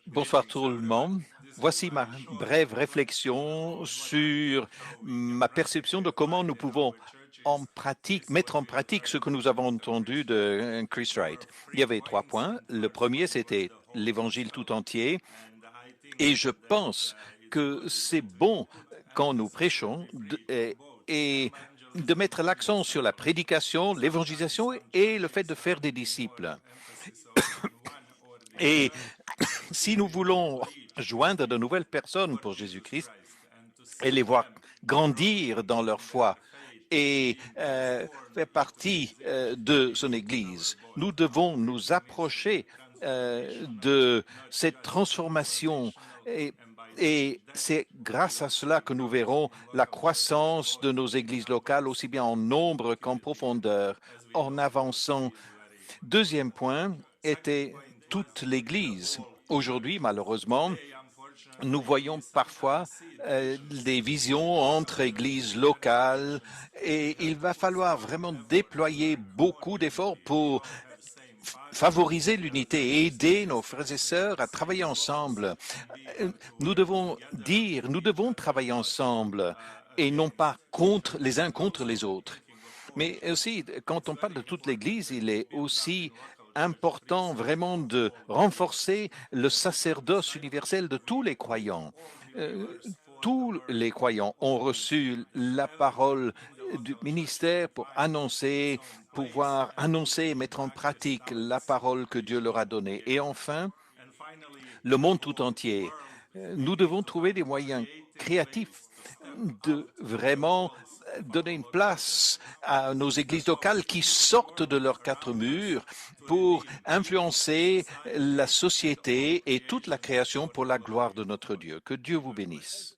Bonsoir tout le monde. Voici ma brève réflexion sur ma perception de comment nous pouvons mettre en pratique ce que nous avons entendu de Chris Wright. Il y avait 3 points. Le premier, c'était l'évangile tout entier. Et je pense que c'est bon quand nous prêchons et de mettre l'accent sur la prédication, l'évangélisation et le fait de faire des disciples. Et si nous voulons joindre de nouvelles personnes pour Jésus-Christ et les voir grandir dans leur foi et faire partie de son Église, nous devons nous approcher de cette transformation et c'est grâce à cela que nous verrons la croissance de nos églises locales, aussi bien en nombre qu'en profondeur, en avançant. Deuxième point était toute l'Église. Aujourd'hui, malheureusement, nous voyons parfois des visions entre églises locales et il va falloir vraiment déployer beaucoup d'efforts pour favoriser l'unité et aider nos frères et sœurs à travailler ensemble. Nous devons dire, nous devons travailler ensemble et non pas les uns contre les autres. Mais aussi, quand on parle de toute l'Église, il est aussi important vraiment de renforcer le sacerdoce universel de tous les croyants. Tous les croyants ont reçu la parole du ministère pour pouvoir annoncer et mettre en pratique la parole que Dieu leur a donnée. Et enfin, le monde tout entier. Nous devons trouver des moyens créatifs de vraiment donner une place à nos églises locales qui sortent de leurs 4 murs pour influencer la société et toute la création pour la gloire de notre Dieu. Que Dieu vous bénisse.